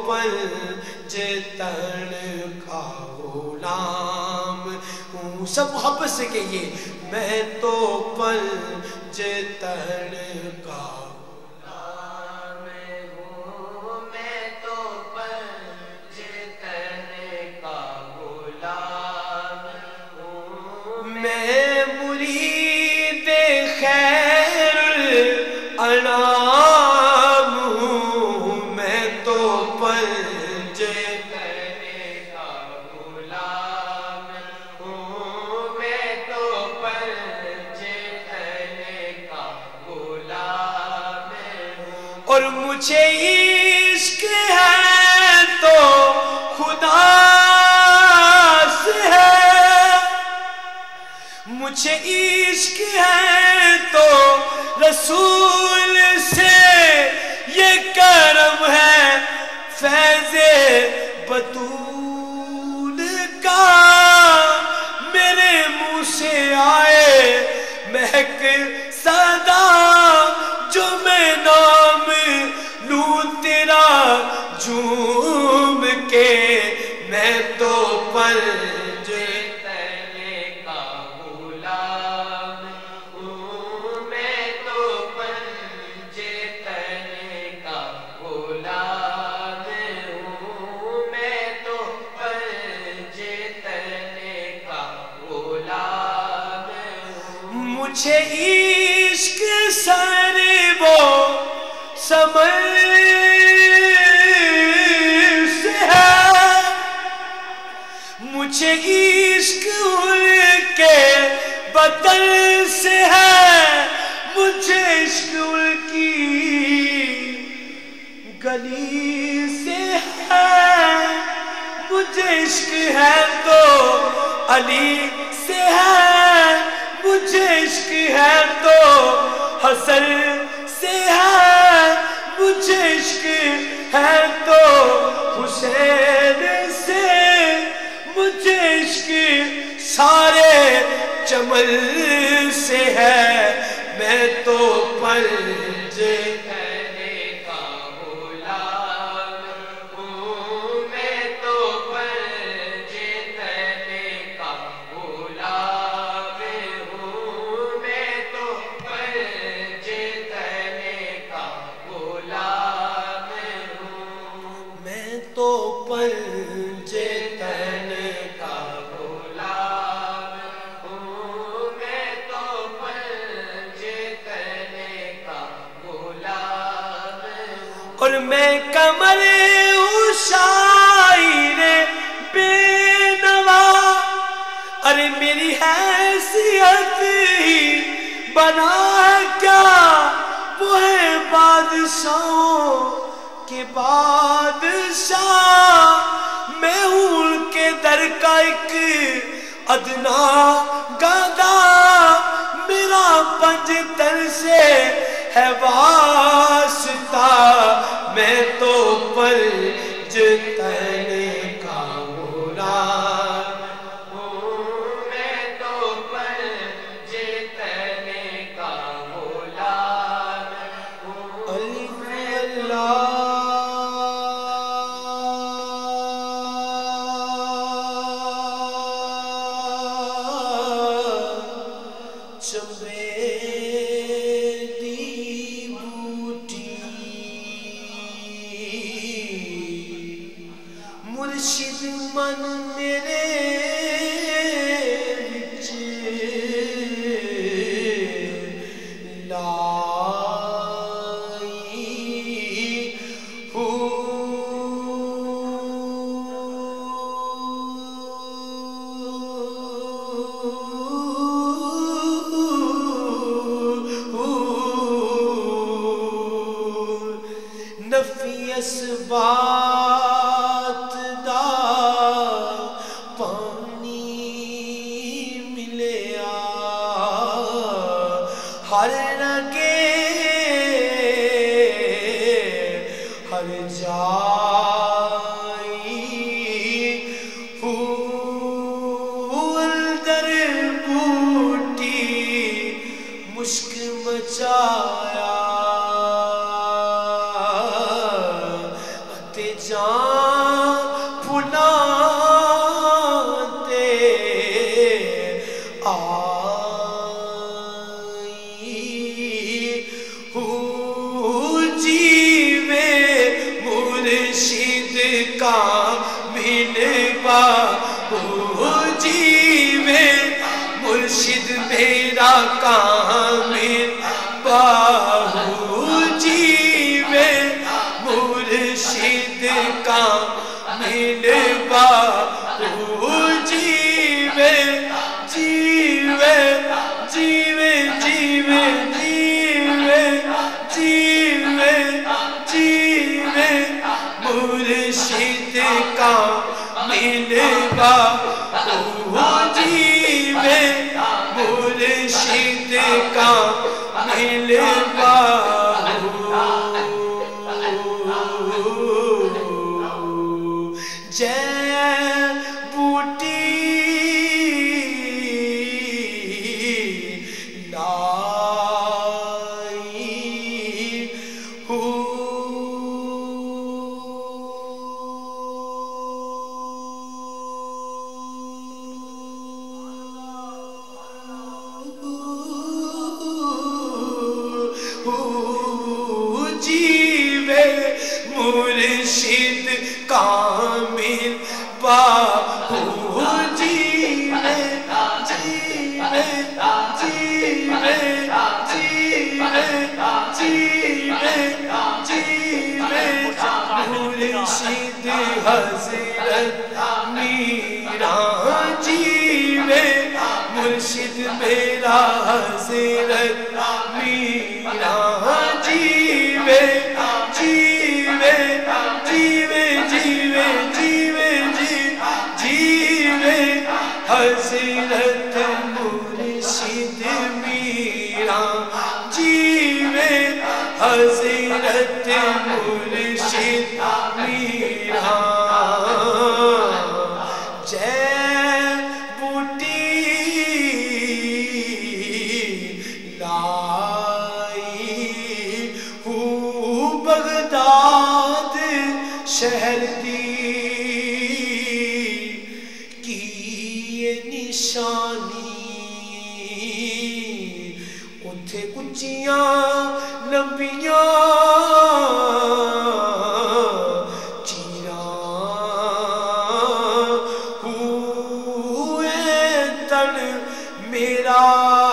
پنجتن کا غلام ہوں. سب محبت سے کہیے میں تو پنجتن کا غلام ہوں. میں تو پنجتن کا غلام ہوں. میں مرید خیر الانام ہوں. میں تو پنجتن کا غلام ہوں. میں تو پنجتن کا غلام ہوں. اور مجھے عشق ہے تو خدا سے ہے. مجھے عشق ہے تو رسول سے. یہ کرم ہے فیض بطول کا. میرے منہ سے آئے مہک صدا جو میں نام لوں تیرا جھوم کے. میں تو پنجتن کا غلام ہوں. میں تو پنجتن کا غلام ہوں. میں تو پنجتن کا غلام ہوں. مجھے عشق سر وہ سمر سے ہے. مجھے عشق ان کے بدن سے ہے. مجھے عشق ان کی گلی سے ہے. مجھے عشق ہے تو علی سے ہے. مجھے عشق ہے تو حسن سے ہے. مجھے عشق ہے تو حسین سے. مجھے عشق سارے چمن سے ہے. میں تو پنجتن کا غلام ہوں. میں تو پنجتن کا غلام ہوں. میں تو پنجتن کا غلام ہوں. میں تو پنجتن کا غلام ہوں. میں تو پنجتن کا غلام ہوں. اور میں کمر ہوں شاعر بے نوا. ارے میری حیثیت ہی بنا کیا. وہ ہے بادشاہوں کے بادشاہ. میں ہوں ان کے در کا ایک ادنا گدا. میرا پنجتن سے ہے واسطہ. میں تو پنجتن کا غلام ہوں. میں تو پنجتن کا غلام ہوں. الف اللہ چمیلی بوٹی مرشد من میرے وچ لائی ہو. نفی اسبات دا پانی ملیا. ہر رگے ہر جائی اندر بوٹی مشک مچایا. تے جان پھلاتے آئی ہو جیوے مرشد کا ملوا ہو جیوے مرشد میرا کامل باہو جیوے مرشد کامل باہو جیوے جیوے جیوے جیوے جیوے جیوے جیوے مرشد کامل باہو جیوے مرشد کامل باہو جے بوٹی لائی ہو جیوے مرشد کامل باہو جیوے جیوے جیوے جیوے جیوے جیوے مرشد حضرت میرا جیوے مرشد میرا حضرت میرا جیوے جیوے جیوے جیوے جیوے جیوے حضرت مرشد میرا جیوے حضرت مرشد میرا جے بوٹی لائی ہو بغداد شہر دی کی یہ نشانی اتھے کچیاں لمبیاں چیراں ہوئے تن میرا